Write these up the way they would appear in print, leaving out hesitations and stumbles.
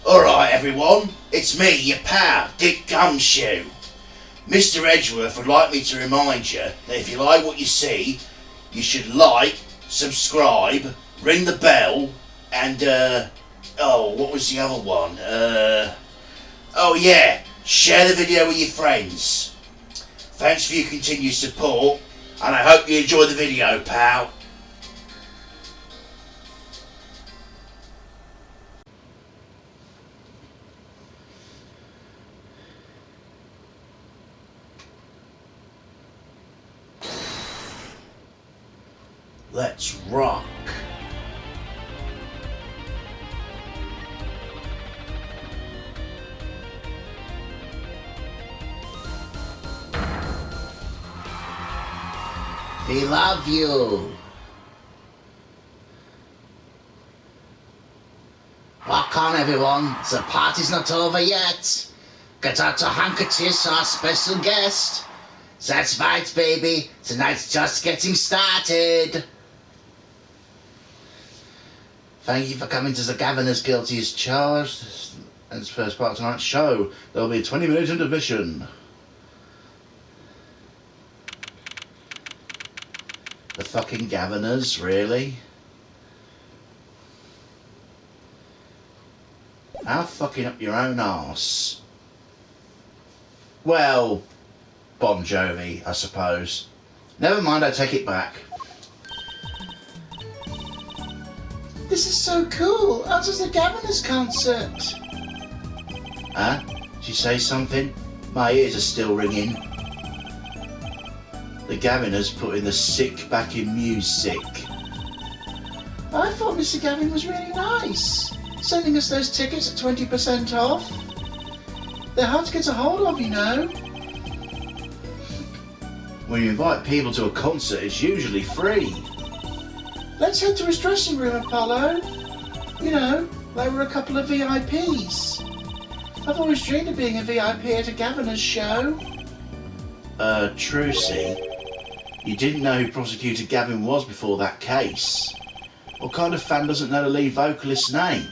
Alright everyone, it's me, your pal, Dick Gumshoe. Mr. Edgeworth would like me to remind you that if you like what you see, you should like, subscribe, ring the bell, and what was the other one? Share the video with your friends. Thanks for your continued support, and I hope you enjoy the video, pal. Let's rock. We love you. Rock on, everyone. The party's not over yet. Get out your handkerchiefs for our special guest. That's right, baby. Tonight's just getting started. Thank you for coming to the Governors Guilty as charged. And it's the first part of tonight's show. There'll be a 20-minute intermission. The fucking Governors, really? How fucking up your own arse? Well, Bon Jovi, I suppose. Never mind, I take it back. This is so cool. How does the Governors concert? Huh? Did you say something? My ears are still ringing. The Governors put in the sick back in music. I thought Mr. Gavin was really nice, sending us those tickets at 20% off. They're hard to get a hold of, you know. When you invite people to a concert, it's usually free. Let's head to his dressing room, Apollo. You know, they were a couple of VIPs. I've always dreamed of being a VIP at a Governor's show. Trucy, you didn't know who Prosecutor Gavin was before that case. What kind of fan doesn't know the lead vocalist's name?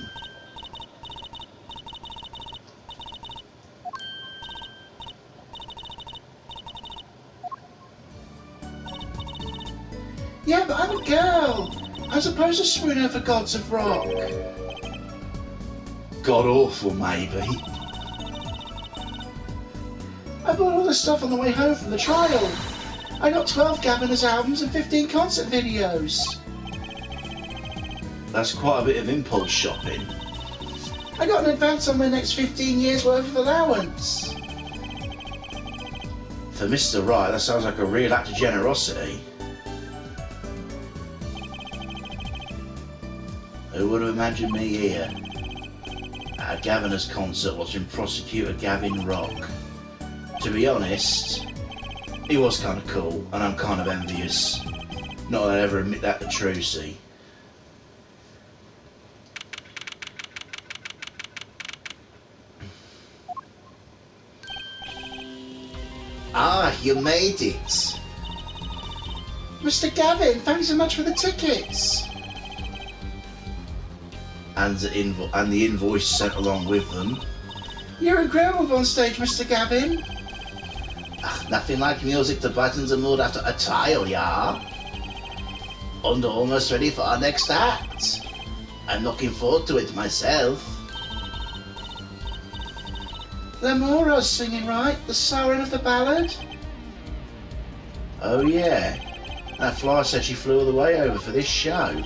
Yeah, but I'm a girl. I'm supposed to swoon over gods of rock. God awful, maybe. I bought all this stuff on the way home from the trial. I got 12 Governors albums and 15 concert videos. That's quite a bit of impulse shopping. I got an advance on my next 15 years worth of allowance. For Mr. Wright, that sounds like a real act of generosity. Who would have imagined me here at a Governor's concert watching Prosecutor Gavin rock? To be honest, he was kind of cool, and I'm kind of envious. Not that I'd ever admit that to Trucy. Ah, you made it. Mr. Gavin, thanks so much for the tickets. And the invoice sent along with them. You're incredible on stage, Mr. Gavin. Nothing like music to brighten the mood after a trial, yeah? And almost ready for our next act. I'm looking forward to it myself. Lamoura's singing, right? The siren of the ballad? Oh yeah. That flyer said she flew all the way over for this show.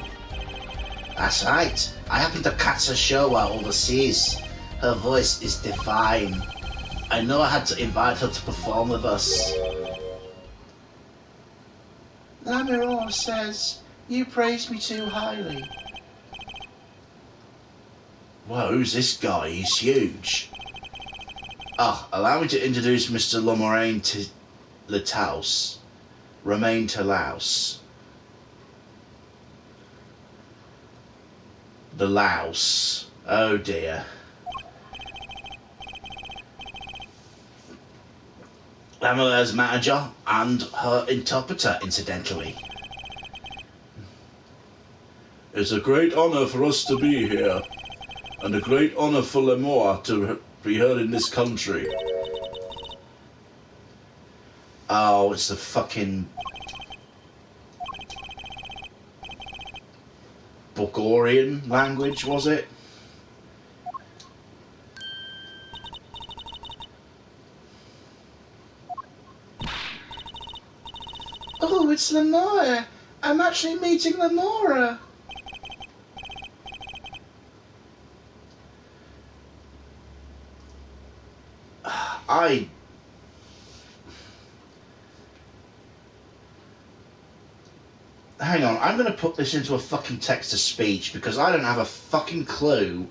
That's right. I happened to catch her show while overseas. Her voice is divine. I know I had to invite her to perform with us. Lamoura says, you praise me too highly. Whoa, who's this guy? He's huge. Allow me to introduce Mr. Romain Talaus. The louse. Oh dear. Lamoura's manager and her interpreter, incidentally. It's a great honor for us to be here. and a great honor for Lemoir to be heard in this country. Oh, it's the fucking Bulgarian language, was it? Oh, it's Lemoir. I'm actually meeting Lemoir. Hang on, I'm going to put this into a fucking text-to-speech because I don't have a fucking clue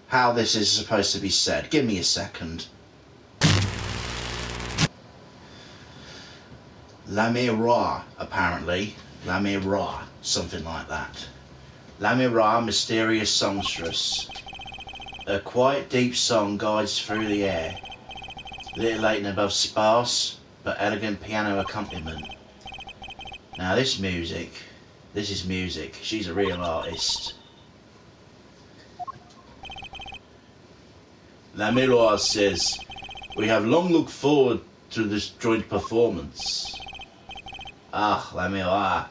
how this is supposed to be said. Give me a second. La Mira, apparently. La Mira, something like that. La Mira, mysterious songstress. A quiet, deep song guides through the air. Little late and above sparse, but elegant piano accompaniment. Now this is music. She's a real artist. La Miroir says, we have long looked forward to this joint performance. Ah, La Miroir,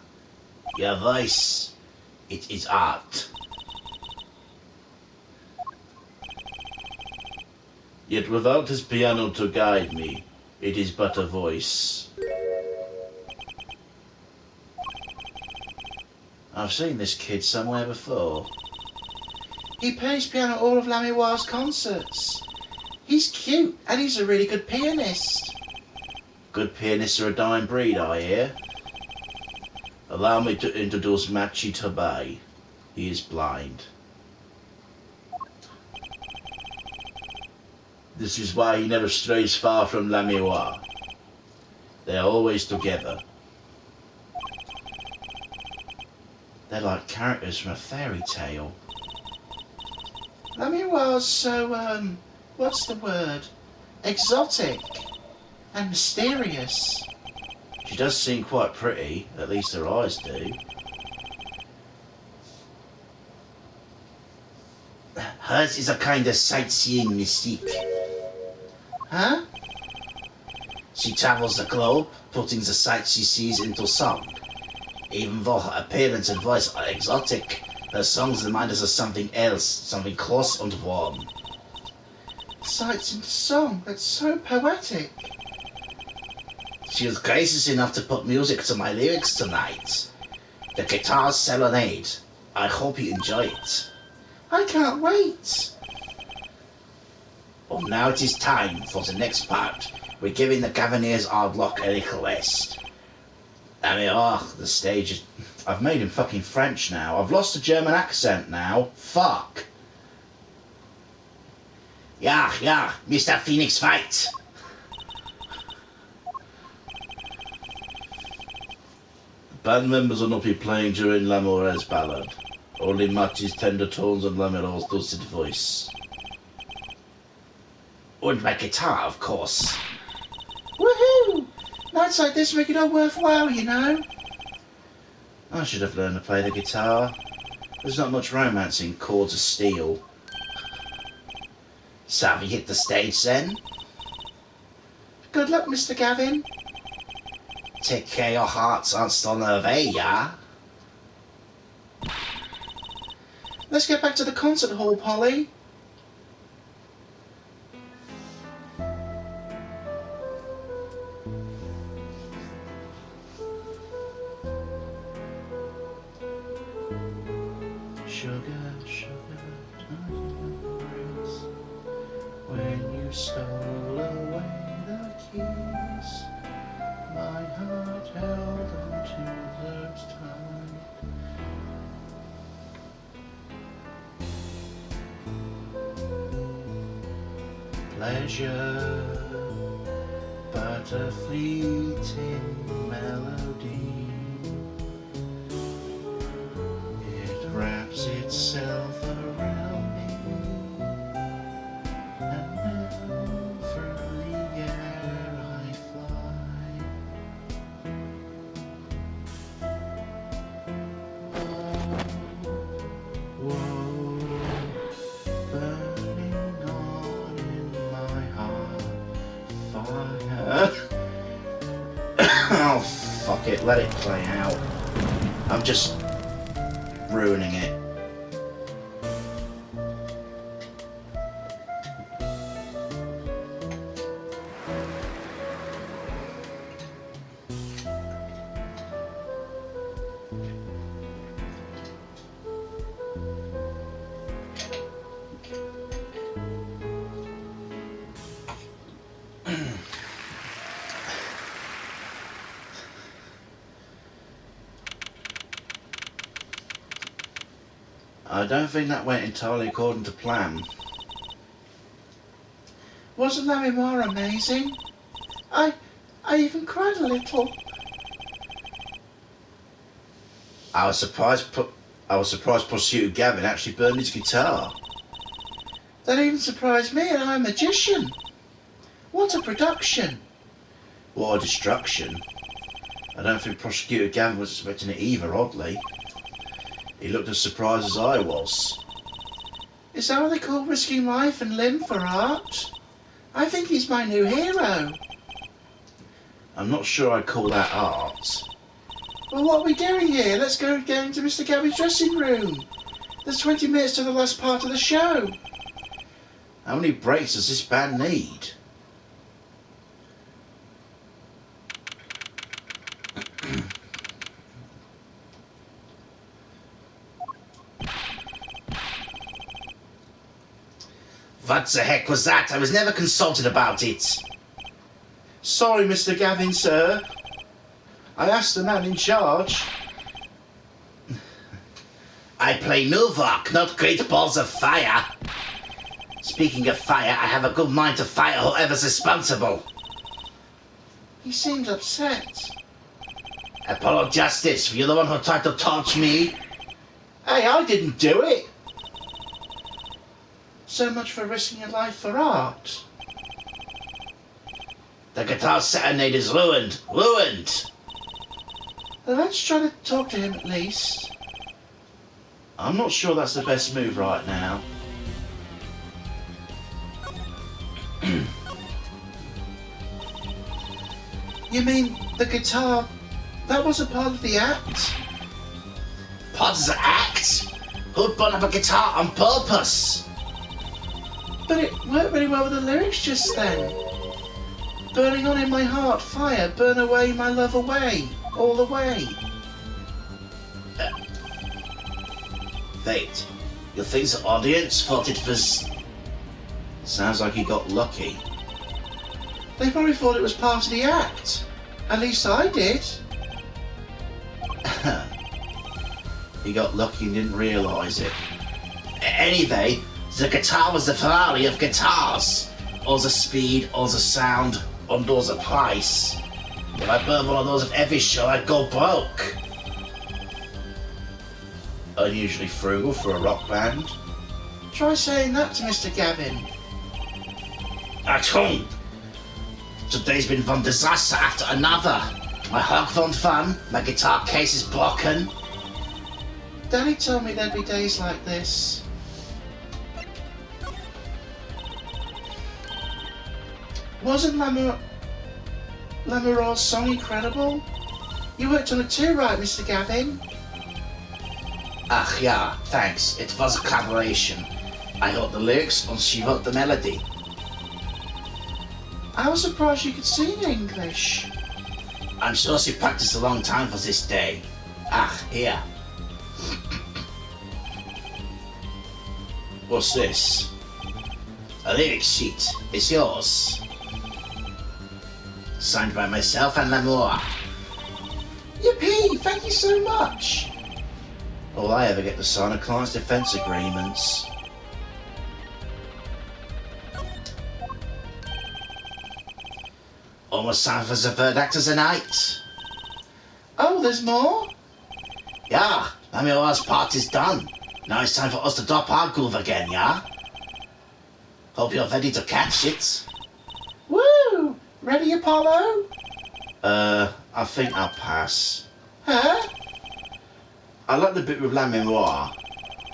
your voice, it is art. Yet without his piano to guide me, it is but a voice. I've seen this kid somewhere before. He plays piano at all of La Miroir's concerts. He's cute and he's a really good pianist. Good pianists are a dying breed, I hear. Allow me to introduce Machi Tabay. He is blind. This is why he never strays far from La Miroir. They are always together. They're like characters from a fairy tale. La Miroir's so, what's the word? Exotic and mysterious. She does seem quite pretty, at least her eyes do. Hers is a kind of sightseeing mystique. Huh? She travels the globe, putting the sights she sees into song. Even though her appearance and voice are exotic, her songs remind us of something else, something close and warm. Sights into song, that's so poetic. She was gracious enough to put music to my lyrics tonight. The Guitar Serenade. I hope you enjoy it. I can't wait. Well, now it is time for the next part. We're giving the Cavaliers hard luck a little rest. I mean, the stage is... I've made him fucking French now. I've lost the German accent now. Fuck. Yeah, Mr. Phoenix fight. Band members will not be playing during Lamoureux's ballad. Only Machi's tender tones and Lamoureux's dulcet voice. And my guitar, of course. Woohoo! Nights like this make it all worthwhile, you know. I should have learned to play the guitar. There's not much romance in chords of steel. So have you hit the stage then? Good luck, Mr. Gavin. Take care your hearts aren't still nervous, yeah? Let's get back to the concert hall, Polly. Sugar, when you stole away the keys, my heart held on to those tight. Pleasure, but a fleeting melody. It wraps itself around me, and now through the air I fly. Oh, whoa, Fuck it, let it play out. I'm just ruining it. I don't think that went entirely according to plan. Wasn't that more amazing? I even cried a little. I was surprised Prosecutor Gavin actually burned his guitar. That even surprised me, and I'm a magician. What a production. What a destruction. I don't think Prosecutor Gavin was expecting it either, oddly. He looked as surprised as I was. Is that what they call risking life and limb for art? I think he's my new hero. I'm not sure I'd call that art. Well, what are we doing here? Let's go into Mr. Gavin's dressing room. There's 20 minutes to the last part of the show. How many breaks does this band need? What the heck was that? I was never consulted about it. Sorry, Mr. Gavin, sir. I asked the man in charge. I play Milvark, not great balls of fire. Speaking of fire, I have a good mind to fire whoever's responsible. He seemed upset. Apollo Justice, you're the one who tried to torch me? Hey, I didn't do it. So much for risking your life for art. The Guitar Serenade is ruined. Ruined! Well, let's try to talk to him at least. I'm not sure that's the best move right now. You mean the guitar? That wasn't part of the act? Part of the act? Who'd burn up a guitar on purpose? But it worked really well with the lyrics just then. Burning on in my heart, fire, burn away my love away, all the way. Wait, you think the audience thought it was... Sounds like he got lucky. They probably thought it was part of the act. At least I did. He got lucky and didn't realise it. Anyway, the guitar was the Ferrari of guitars. All the speed, all the sound, and all the price. If I burned one of those at every show, I'd go broke. Unusually frugal for a rock band. Try saying that to Mr. Gavin. At home. Today's been one disaster after another. My hog won't fun, my guitar case is broken. Daddy told me there'd be days like this. Wasn't Lamoureux's song incredible? You worked on it too, right, Mr. Gavin? Ach yeah, thanks. It was a collaboration. I wrote the lyrics and she wrote the melody. I was surprised you could sing English. I'm sure she practiced a long time for this day. Ach, here. What's this? A lyric sheet. It's yours. Signed by myself and Lamour. Yippee! Thank you so much! All I ever get to sign are clients' defence agreements. Almost time for the third act of the night. Oh, there's more? Yeah, Lamour's part is done. Now it's time for us to drop our groove again, yeah? Hope you're ready to catch it. Woo! Ready, Apollo? I think I'll pass. Huh? I like the bit with Lamour,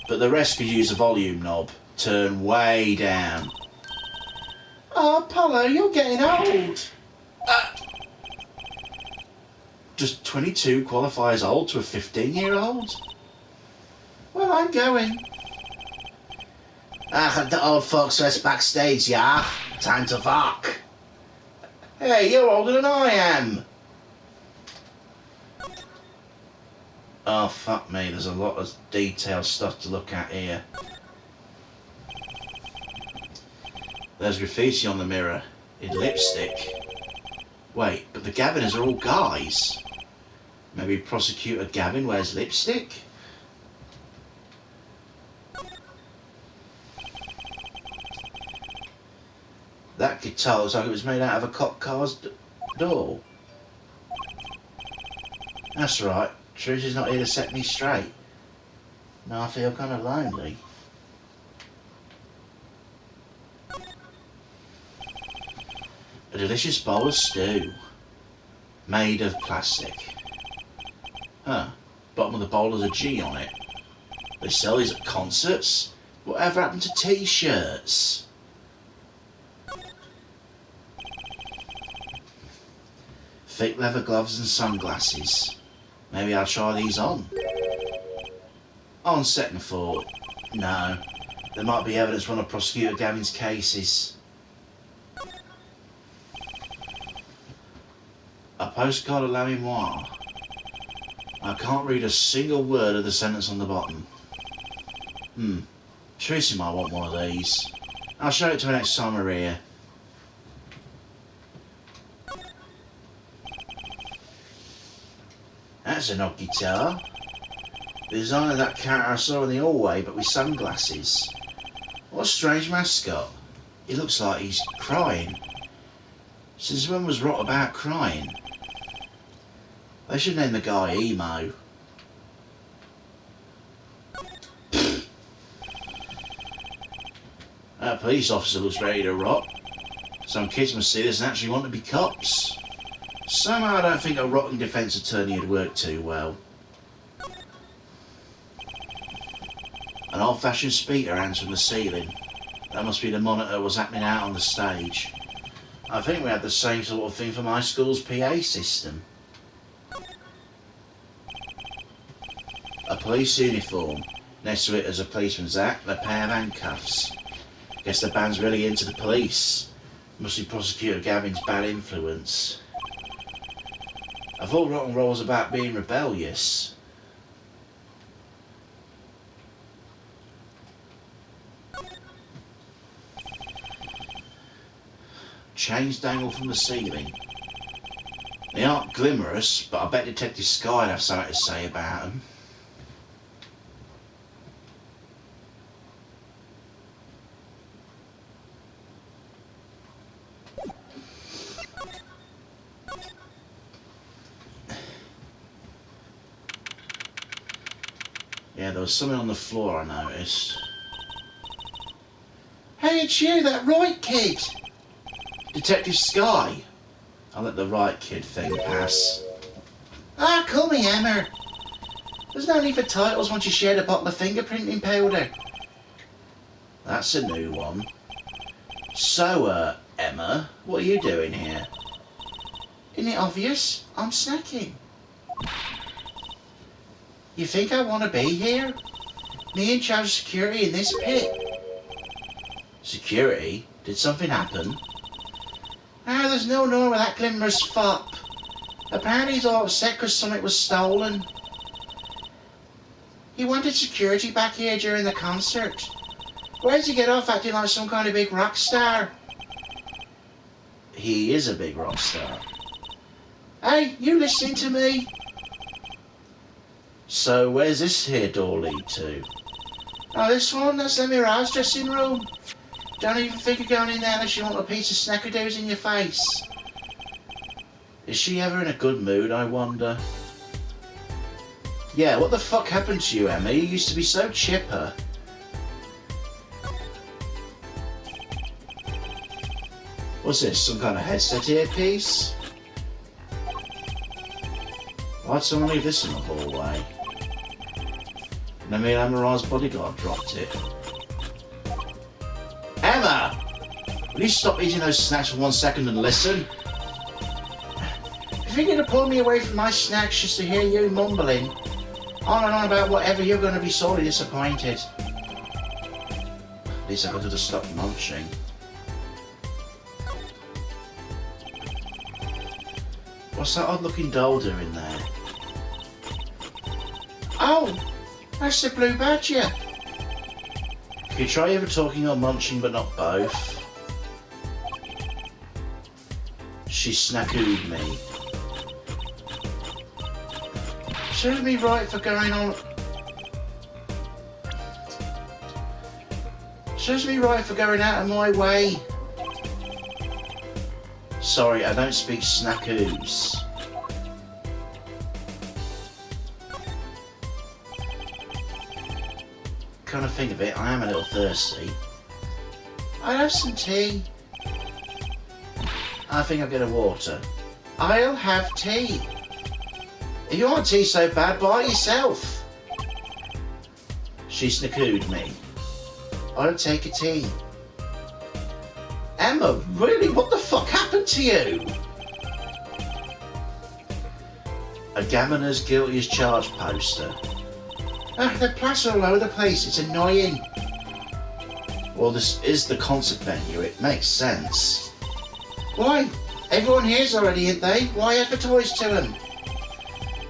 but the rest could use a volume knob. Turn way down. Oh, Apollo, you're getting old. Does 22 qualify as old to a 15-year-old? Well, I'm going. The old folks rest backstage, yeah? Time to fuck. Hey, you're older than I am. Oh, fuck me, there's a lot of detailed stuff to look at here. There's graffiti on the mirror in lipstick. Wait, but the Gaviners are all guys. Maybe Prosecutor Gavin wears lipstick? That guitar looks like it was made out of a cop car's door. That's right, Teresa's not here to set me straight. Now I feel kind of lonely. A delicious bowl of stew. Made of plastic. Huh, bottom of the bowl has a G on it. They sell these at concerts? Whatever happened to t-shirts? Thick leather gloves and sunglasses. Maybe I'll try these on. On second thought, no. There might be evidence for one of Prosecutor Gavin's cases. A postcard of La Mémoire. I can't read a single word of the sentence on the bottom. Tracy might want one of these. I'll show it to her next time we're here. That's an odd guitar. The design of that character I saw in the hallway, but with sunglasses. What a strange mascot. He looks like he's crying. Since when was Rot about crying? They should name the guy Emo. That police officer looks ready to rot. Some kids must see this and actually want to be cops. Somehow I don't think a rotten defence attorney would work too well. An old-fashioned speaker hangs from the ceiling. That must be the monitor what's happening out on the stage. I think we had the same sort of thing for my school's PA system. A police uniform. Next to it is a policeman's hat and a pair of handcuffs. Guess the band's really into the police. Must be Prosecutor Gavin's bad influence. I thought rock and roll was about being rebellious. Chains dangle from the ceiling. They aren't glamorous, but I bet Detective Sky would have something to say about them. Yeah, there was something on the floor I noticed. Hey, it's you, that right kid. Detective Sky. I'll let the right kid thing pass. Ah, call me Emma. There's no need for titles once you shared a bottle of fingerprinting powder. That's a new one. So, Emma, what are you doing here? Isn't it obvious? I'm snacking. You think I want to be here? Me in charge of security in this pit. Security? Did something happen? Ah, there's no knowing where that glimmer's fop. Apparently he's all upset because something was stolen. He wanted security back here during the concert. Where did he get off acting like some kind of big rock star? He is a big rock star. Hey, you listening to me? So where's this here door lead to? Oh, this one? That's the Mirage dressing room. Don't even think of going in there unless you want a piece of snackadoos in your face. Is she ever in a good mood, I wonder? Yeah, what the fuck happened to you, Emma? You used to be so chipper. What's this, some kind of headset earpiece? Why'd someone leave this in the hallway? Maybe Amara's bodyguard dropped it. Emma! Will you stop eating those snacks for 1 second and listen? If you're going to pull me away from my snacks just to hear you mumbling on and on about whatever, you're going to be sorely disappointed. At least I got to just stop munching. What's that odd-looking doll doing there? Oh, that's the blue badger. Can you try either talking or munching, but not both? She snackooed me. Serves me right for going on. Serves me right for going out of my way. Sorry, I don't speak snackoos. Kind of think of it, I am a little thirsty. I'll have some tea. I think I'll get a water. I'll have tea. If you want tea so bad, buy it yourself. She snackooed me. I'll take a tea. Emma, really? What the fuck happened to you? A Gammoner's guilty as charged poster. They're plastered all over the place. It's annoying. Well, this is the concert venue. It makes sense. Why? Everyone here's already, ain't they? Why advertise to them?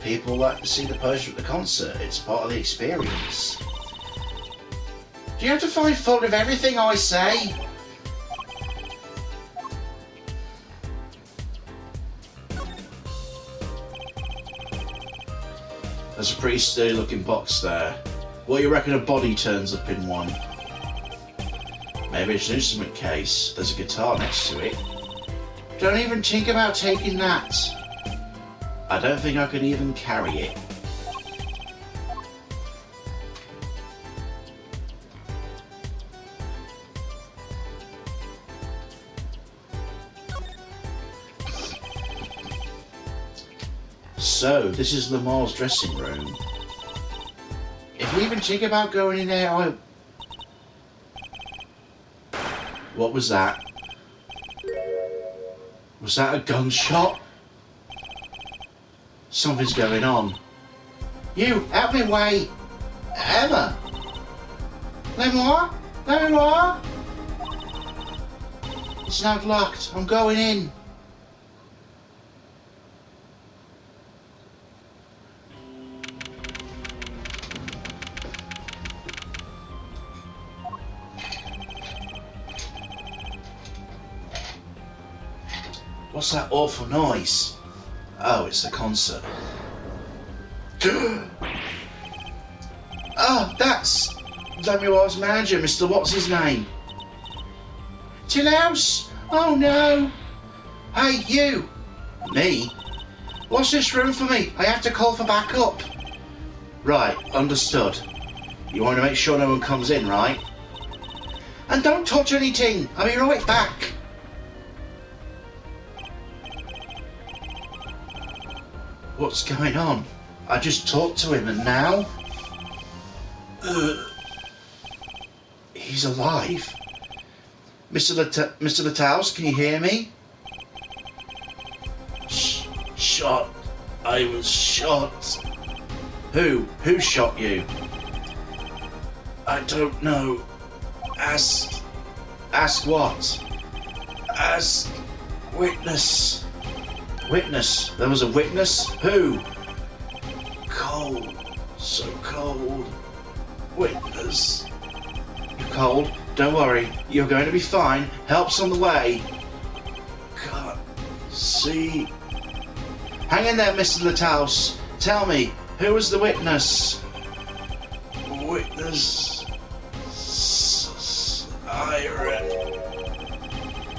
People like to see the poster at the concert. It's part of the experience. Do you have to find fault with everything I say? There's a pretty sturdy looking box there. What do you reckon a body turns up in one? Maybe it's an instrument case. There's a guitar next to it. Don't even think about taking that. I don't think I could even carry it. So, this is Lamar's dressing room. If you even think about going in there, What was that? Was that a gunshot? Something's going on. You, out my way! Emma! Lemore? Lemore? It's not locked. I'm going in. What's that awful noise? Oh, it's the concert. Oh, that's Lemuel's manager, Mr. What's his name? Tillhouse? Oh no! Hey, you! Me? What's this room for me? I have to call for backup. Right, understood. You want to make sure no one comes in, right? And don't touch anything. I'll be right back. What's going on? I just talked to him and now... he's alive. Mr. Litthouse, can you hear me? Shot. I was shot. Who? Who shot you? I don't know. Ask what? Ask witness. Witness? There was a witness? Who? Cold. So cold. Witness. You're cold? Don't worry. You're going to be fine. Help's on the way. Can't see. Hang in there, Mr. Litthouse. Tell me, who was the witness? Witness... Siren.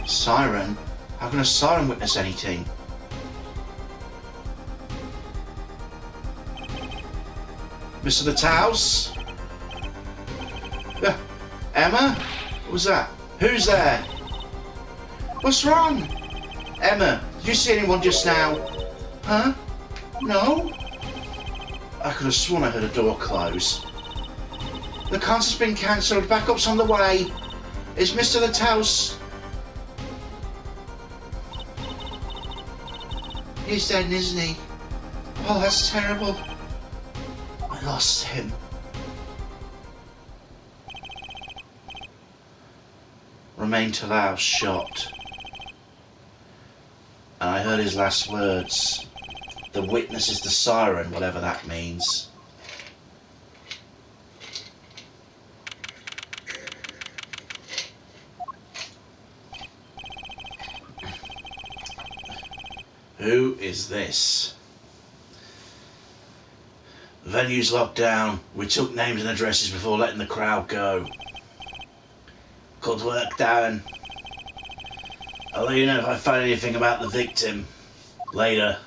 Siren? How can a siren witness anything? Mr. Litthouse? Emma? What was that? Who's there? What's wrong? Emma, did you see anyone just now? Huh? No? I could have sworn I heard a door close. The concert's been cancelled. Backup's on the way. Is Mr. Litthouse? He's dead, isn't he? Oh, that's terrible. I lost him. Remained till I was shot. And I heard his last words. The witness is the siren, whatever that means. Who is this? The venue's locked down. We took names and addresses before letting the crowd go. Good work, Darren. I'll let you know if I find anything about the victim. Later.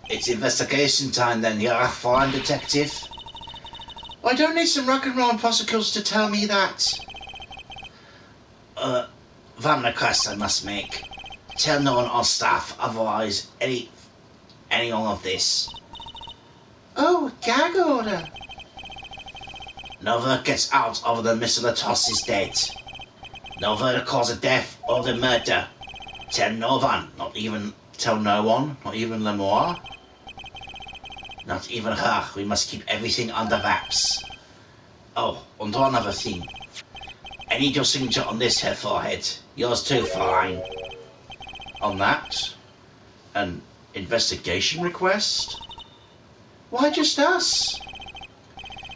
It's investigation time then, you're a fine detective. I don't need some rock and roll prosecutors to tell me that. One request I must make. Tell no one on staff, otherwise any of this. Oh, gag order. No word gets out other than Mr. Latos is dead. No word of cause of death or the murder. Tell no one, not even Lemoire. Not even her. We must keep everything under wraps. Oh, and one other thing. I need your signature on this here forehead. Yours too, fine. On that? An investigation request? Why just us?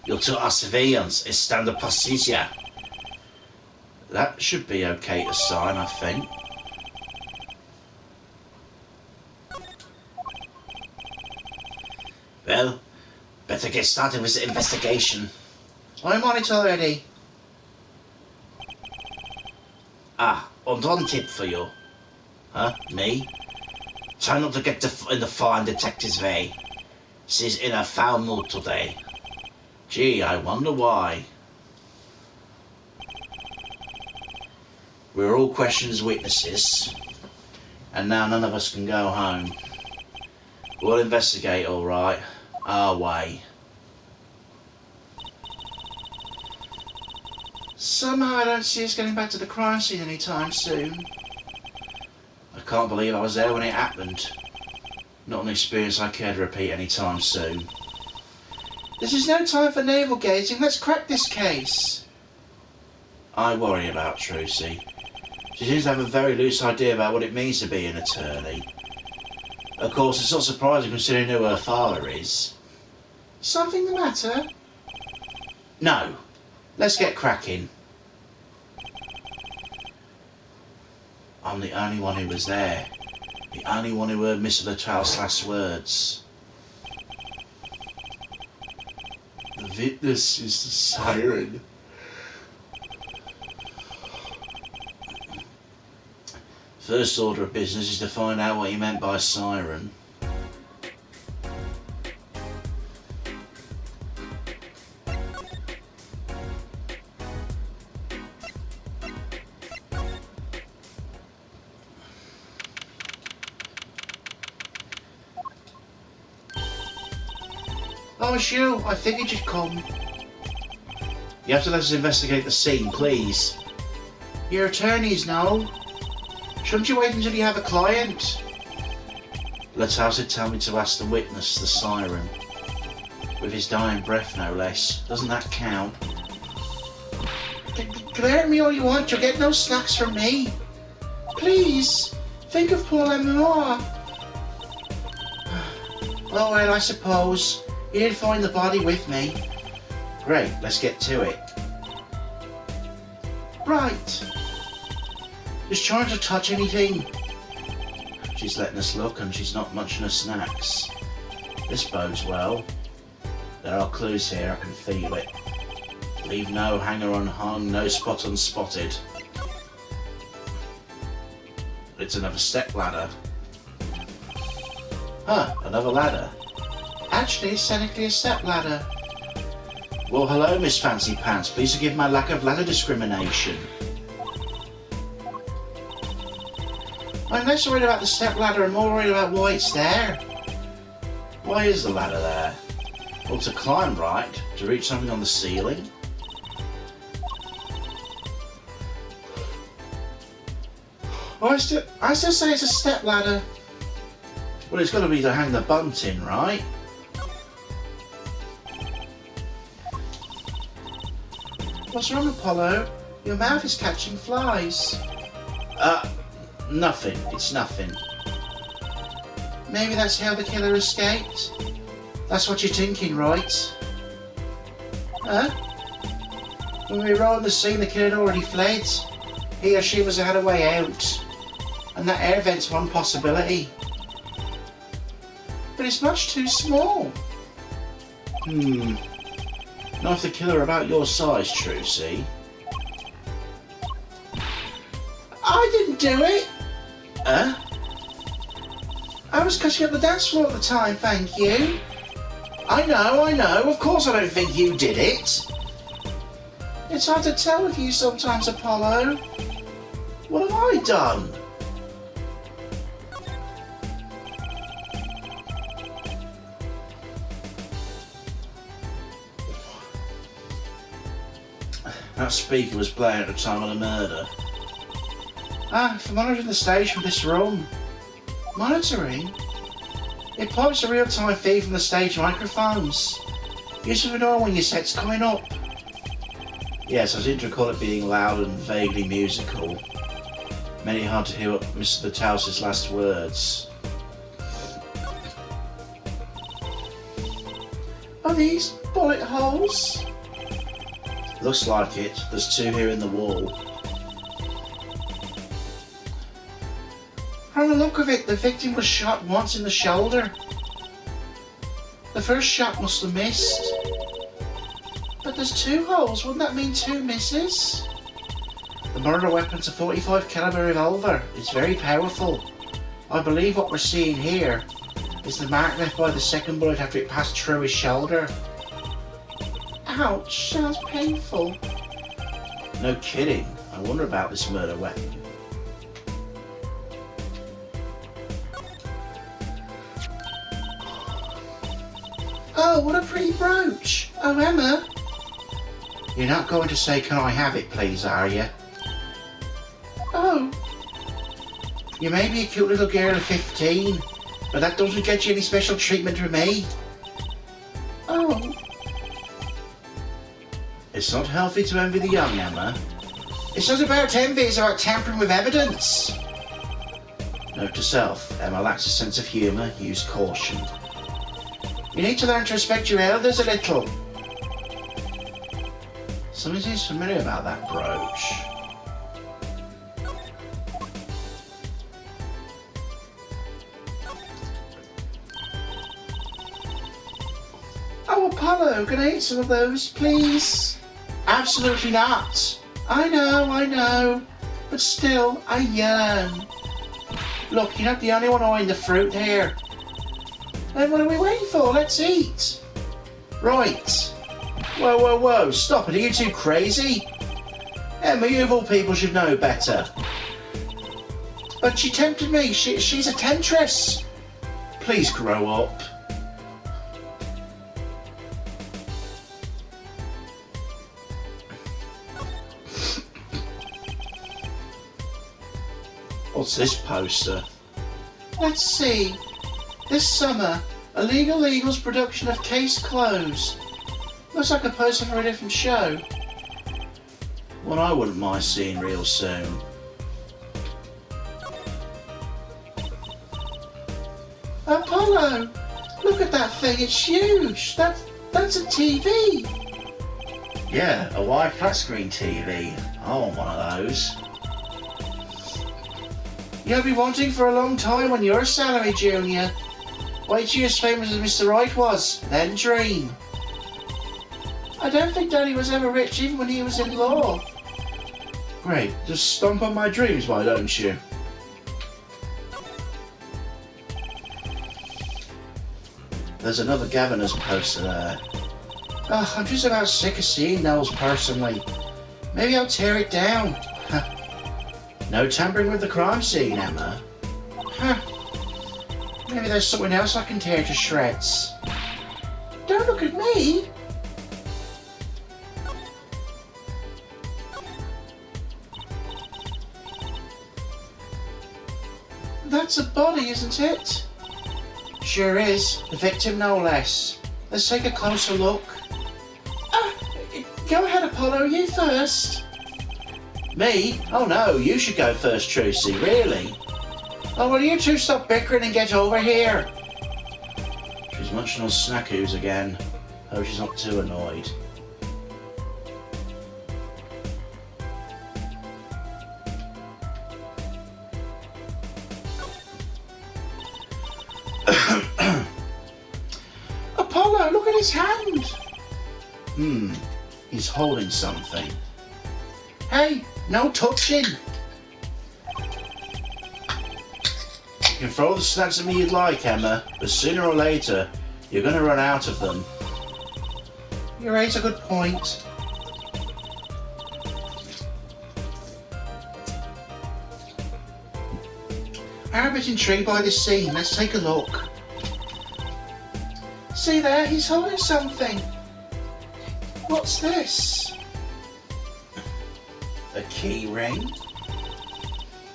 You're to our surveillance is standard procedure. That should be okay to sign, I think. Well, better get started with the investigation. I'm on it already. Ah, and one tip for you. Huh? Me? Try not to get in the foreign detective's way. She's in a foul mood today. Gee, I wonder why. We're all questioned as witnesses, and now none of us can go home. We'll investigate, all right, our way. Somehow I don't see us getting back to the crime scene anytime soon. I can't believe I was there when it happened. Not an experience I care to repeat anytime soon. This is no time for navel gazing. Let's crack this case. I worry about Trucy. She seems to have a very loose idea about what it means to be an attorney. Of course, it's not surprising considering who her father is. Something the matter? No. Let's get cracking. I'm the only one who was there. The only one who heard Mr. Luttrell's last words. The witness is the siren. First order of business is to find out what he meant by siren. Oh, it's you. I figured you'd come. You have to let us investigate the scene, please. You're attorneys now. Shouldn't you wait until you have a client? Lattau's had told me to ask the witness, the siren. With his dying breath, no less. Doesn't that count? Glare at me all you want. You'll get no snacks from me. Please, think of poor Lemoire. Oh, well, I suppose. You did find the body with me. Great, let's get to it. Right. Just trying to touch anything. She's letting us look and she's not munching her snacks. This bodes well. There are clues here, I can feel it. Leave no hanger unhung, no spot unspotted. It's another step ladder. Huh, another ladder. Actually, it's technically a step ladder. Well, hello, Miss Fancy Pants. Please forgive my lack of ladder discrimination. I'm less worried about the step ladder and more worried about why it's there. Why is the ladder there? Well, to climb, right? To reach something on the ceiling? I still say it's a step ladder. Well, it's got to be to hang the bunting, right? What's wrong, Apollo? Your mouth is catching flies. Nothing. It's nothing. Maybe that's how the killer escaped. That's what you're thinking, right? Huh? When we were on the scene, the killer had already fled. He or she must have had a way out. And that air vent's one possibility. But it's much too small. Not if the killer about your size, Trucy. I didn't do it! Huh? I was cutting up the dance floor at the time, thank you. I know. Of course I don't think you did it. It's hard to tell with you sometimes, Apollo. What have I done? That speaker was playing at the time of the murder. For monitoring the stage from this room. Monitoring? It pipes a real-time feed from the stage microphones. You should know when your set's coming up. Yes, I seem to recall it being loud and vaguely musical. Made it hard to hear what Mr. Battause's last words. Are these bullet holes? Looks like it. There's two here in the wall. From the look of it, the victim was shot once in the shoulder. The first shot must have missed. But there's two holes, wouldn't that mean two misses? The murder weapon's a .45 caliber revolver. It's very powerful. I believe what we're seeing here is the mark left by the second bullet after it passed through his shoulder. Ouch, sounds painful. No kidding. I wonder about this murder weapon. Oh, what a pretty brooch. Oh, Emma. You're not going to say, "Can I have it, please," are you? Oh. You may be a cute little girl of 15, but that doesn't get you any special treatment from me. Oh. It's not healthy to envy the young, Emma. It's not about envy, it's about tampering with evidence. Note to self, Emma lacks a sense of humour. Use caution. You need to learn to respect your elders a little. Something seems familiar about that brooch. Oh, Apollo, can I eat some of those, please? Absolutely not. I know. But still, I yearn. Look, you're not the only one eyeing the fruit here. Then what are we waiting for? Let's eat. Right. Whoa. Stop it. Are you too crazy? Emma, you of all people should know better. But she tempted me. She's a temptress. Please grow up. What's this poster? Let's see. This summer, Illegal Eagles production of Case Closed. Looks like a poster for a different show. One I wouldn't mind seeing real soon. Apollo! Look at that thing, it's huge! That's a TV! Yeah, a wide flat screen TV. I want one of those. You'll be wanting for a long time when you're a salary junior. Wait till you're as famous as Mr. Wright was, then dream. I don't think Daddy was ever rich even when he was in law. Great, just stomp on my dreams, why don't you? There's another Governor's poster there. Oh, I'm just about sick of seeing those personally. Maybe I'll tear it down. No tampering with the crime scene, Emma. Maybe there's something else I can tear to shreds. Don't look at me! That's a body, isn't it? Sure is. The victim, no less. Let's take a closer look. Go ahead, Apollo. You first. Me? Oh no, you should go first, Trucy. Really? Oh, will you two stop bickering and get over here? She's munching on snackoos again. Hope she's not too annoyed. Apollo, look at his hand. He's holding something. Hey, no touching. You can throw all the snacks at me you'd like, Emma, but sooner or later, you're going to run out of them. You raise a good point. I'm a bit intrigued by this scene. Let's take a look. See there, he's holding something. What's this? A key ring?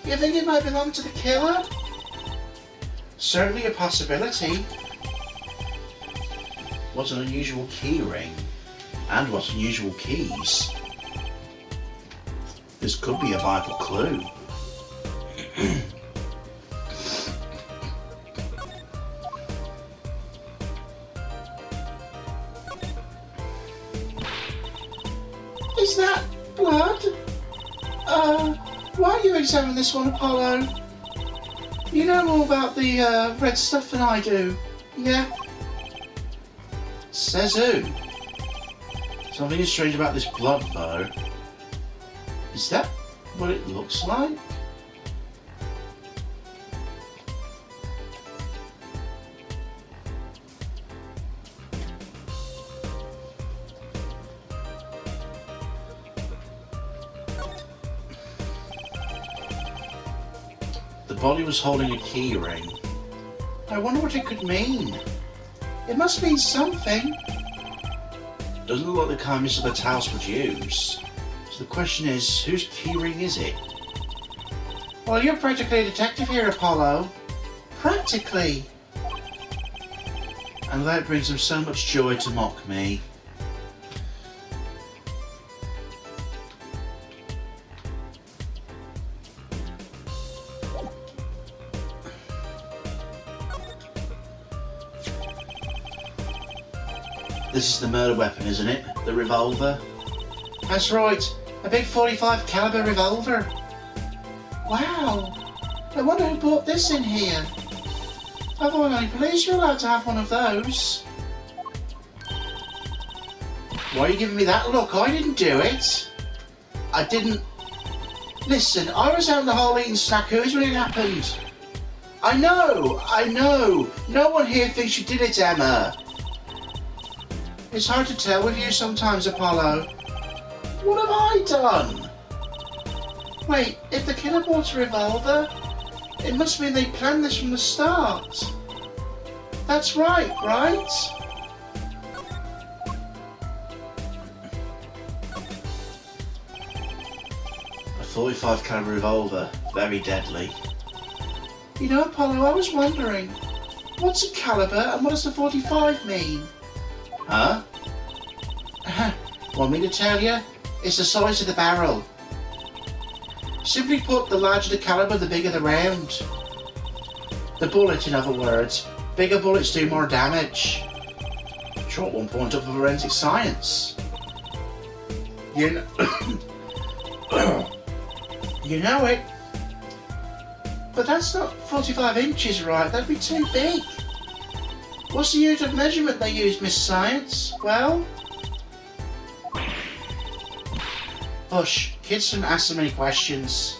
You think it might belong to the killer? Certainly a possibility. What an unusual key ring. And what unusual keys. This could be a vital clue. Is that blood? Why are you examining this one, Apollo? You know more about the red stuff than I do, yeah? Says who? Something is strange about this blood, though. Is that what it looks like? The body was holding a key ring. I wonder what it could mean. It must mean something. Doesn't look like the kind Mr. Batthouse would use. So the question is, whose key ring is it? Well, you're practically a detective here, Apollo. Practically. And that brings him so much joy to mock me. This is the murder weapon, isn't it? The revolver? That's right. A big .45 caliber revolver. Wow. I wonder who brought this in here. I thought only police were allowed to have one of those. Why are you giving me that look? I didn't do it. I didn't... Listen, I was out in the hall eating snackoos when it happened. I know. No one here thinks you did it, Emma. It's hard to tell with you sometimes, Apollo. What have I done? Wait, if the killer bought a revolver, it must mean they planned this from the start. That's right? A .45 caliber revolver. Very deadly. You know, Apollo, I was wondering, what's a caliber and what does the .45 mean? Huh? Want me to tell you? It's the size of the barrel. Simply put, the larger the caliber, the bigger the round. The bullet, in other words. Bigger bullets do more damage. Short one point up for forensic science. You know, you know it. But that's not 45 inches, right? That'd be too big. What's the unit of measurement they use, Miss Science? Well? Hush, kids shouldn't ask so many questions.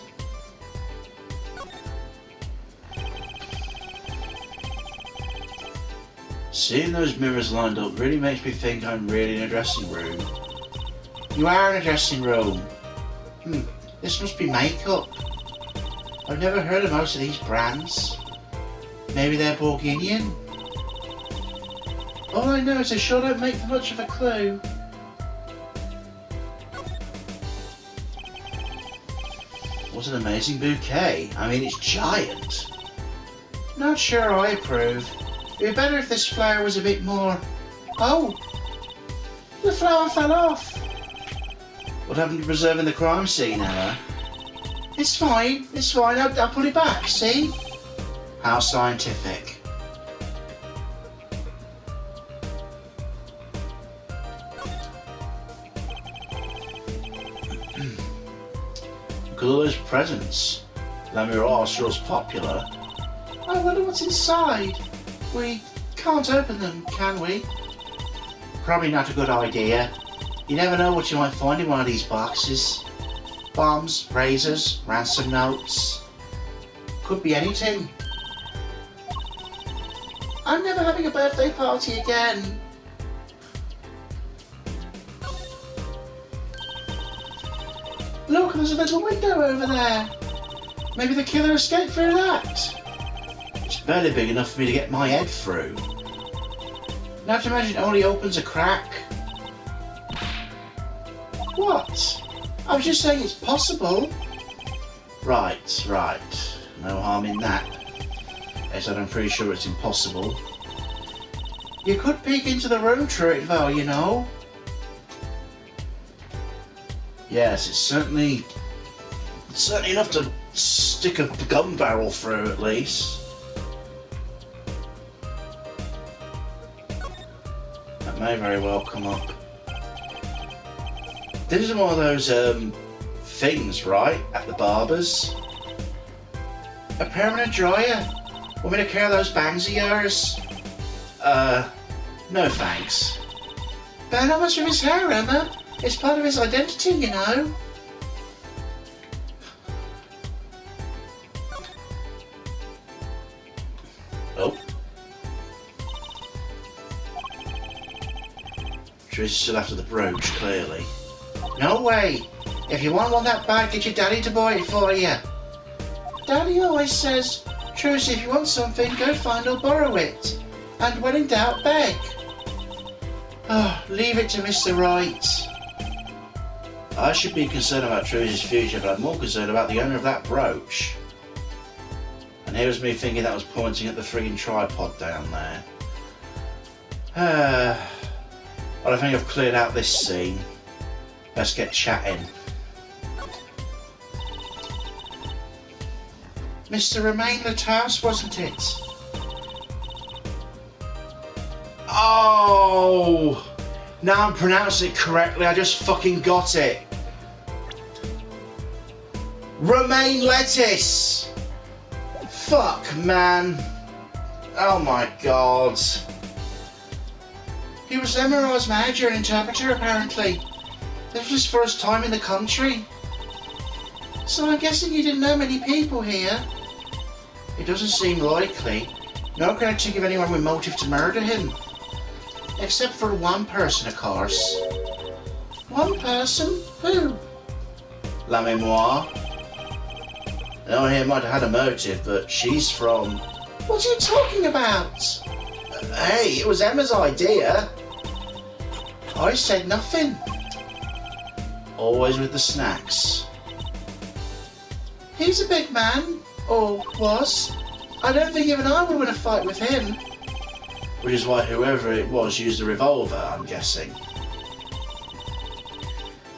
Seeing those mirrors lined up really makes me think I'm really in a dressing room. You are in a dressing room. This must be makeup. I've never heard of most of these brands. Maybe they're Bourguignon. All I know is they sure don't make for much of a clue. What an amazing bouquet. I mean, it's giant. Not sure I approve. It'd be better if this flower was a bit more... Oh! The flower fell off! What happened to preserving the crime scene, Emma? It's fine. I'll put it back, see? How scientific. Look at all those presents. Lemuel sure is popular. I wonder what's inside. We can't open them, can we? Probably not a good idea. You never know what you might find in one of these boxes. Bombs, razors, ransom notes. Could be anything. I'm never having a birthday party again. Look, there's a little window over there. Maybe the killer escaped through that. It's barely big enough for me to get my head through. Not to imagine it only opens a crack. What? I was just saying it's possible. Right. No harm in that. Except I'm pretty sure it's impossible. You could peek into the room through it though, you know. Yes, it's certainly enough to stick a gun barrel through at least. That may very well come up. This is one of those things, right, at the barber's. A permanent dryer? Want me to carry those bangs of yours? No thanks. Burn not much of his hair, Emma. It's part of his identity, you know. Oh. Trish is still after the brooch, clearly. No way. If you want that bag, get your daddy to buy it for you. Daddy always says, Truce, if you want something, go find or borrow it. And when in doubt, beg. Oh, leave it to Mr. Right. I should be concerned about Truce's future, but I'm more concerned about the owner of that brooch. And here was me thinking that was pointing at the friggin' tripod down there. Well, I think I've cleared out this scene. Let's get chatting. Mr. Romain house, wasn't it? Oh! Now I'm pronouncing it correctly, I just fucking got it. Romain lettuce! Fuck, man. Oh my god. He was Emerald's manager and interpreter, apparently. This was his first time in the country. So I'm guessing you didn't know many people here. It doesn't seem likely. No connection of anyone with motive to murder him. Except for one person, of course. One person? Who? La Mémoire. No one here might have had a motive, but she's from... What are you talking about? Hey, it was Emma's idea. I said nothing. Always with the snacks. He's a big man. Or was. I don't think even I would win a fight with him. Which is why whoever it was used a revolver, I'm guessing.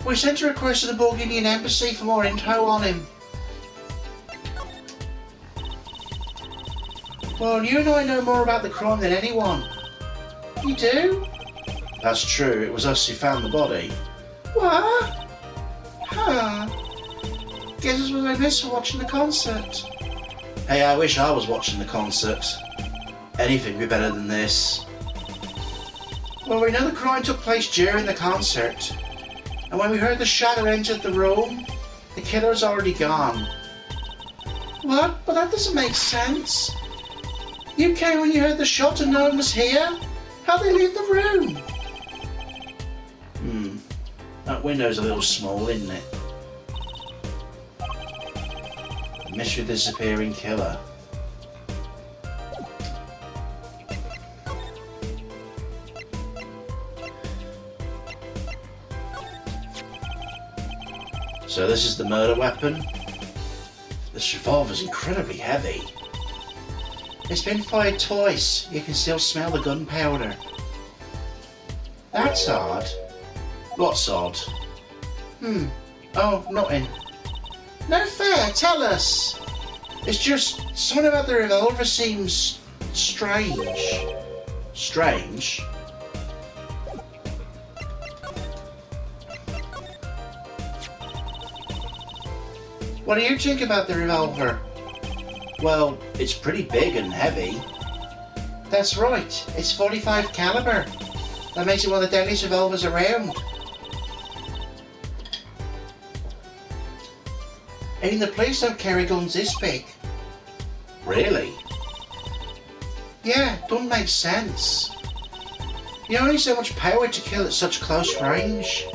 We sent a request to the Bulgarian embassy for more info on him. Well, you and I know more about the crime than anyone. You do? That's true, it was us who found the body. What? Huh. Guess it's what I missed for watching the concert. Hey, I wish I was watching the concert. Anything would be better than this. Well, we know the crime took place during the concert. And when we heard the shadow entered the room, the killer's already gone. What? But that doesn't make sense. You came when you heard the shot and no one was here? How'd they leave the room? That window's a little small, isn't it? The mystery of the disappearing killer. So this is the murder weapon. This revolver's incredibly heavy. It's been fired twice. You can still smell the gunpowder. That's odd. What's odd? Oh, nothing. No fair, tell us. It's just something about the revolver seems strange. Strange? What do you think about the revolver? Well, it's pretty big and heavy. That's right, it's 45 caliber. That makes it one of the deadliest revolvers around. Even the police don't carry guns this big. Really? Yeah, doesn't make sense. You only so much power to kill at such close range.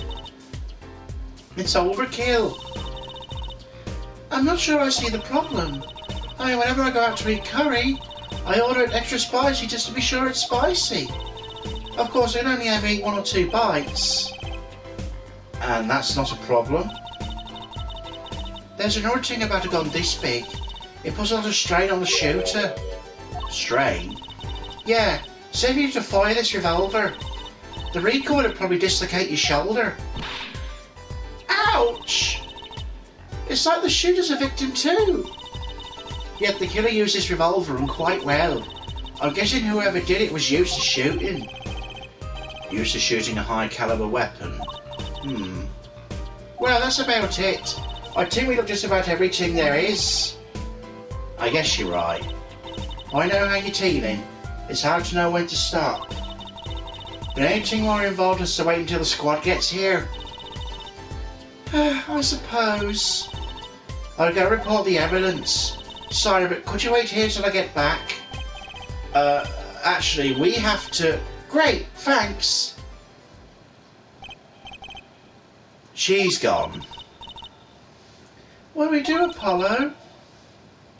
It's overkill. I'm not sure I see the problem. I mean, whenever I go out to eat curry, I order it extra spicy just to be sure it's spicy. Of course, I can only ever eat 1 or 2 bites. And that's not a problem? There's another thing about a gun this big. It puts a lot of strain on the shooter. Strain? Yeah, say if you were to fire this revolver, the recoil would probably dislocate your shoulder. Ouch! It's like the shooter's a victim too. Yet the killer used this revolver and quite well. I'm guessing whoever did it was used to shooting. Used to shooting a high caliber weapon? Well, that's about it. I think we look just about everything there is. I guess you're right. I know how you're feeling. It's hard to know when to stop. But anything more involved is to wait until the squad gets here. I suppose. I'll go report the evidence. Sorry, but could you wait here till I get back? Actually, we have to... Great, thanks. She's gone. What do we do, Apollo?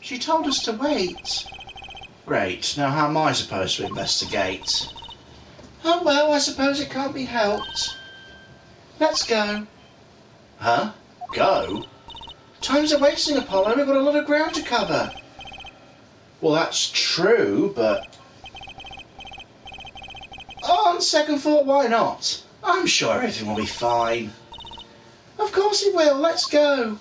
She told us to wait. Great, now how am I supposed to investigate? Oh well, I suppose it can't be helped. Let's go. Huh? Go? Time's a wasting, Apollo. We've got a lot of ground to cover. Well, that's true, but... On second thought, why not? I'm sure everything will be fine. Of course it will. Let's go.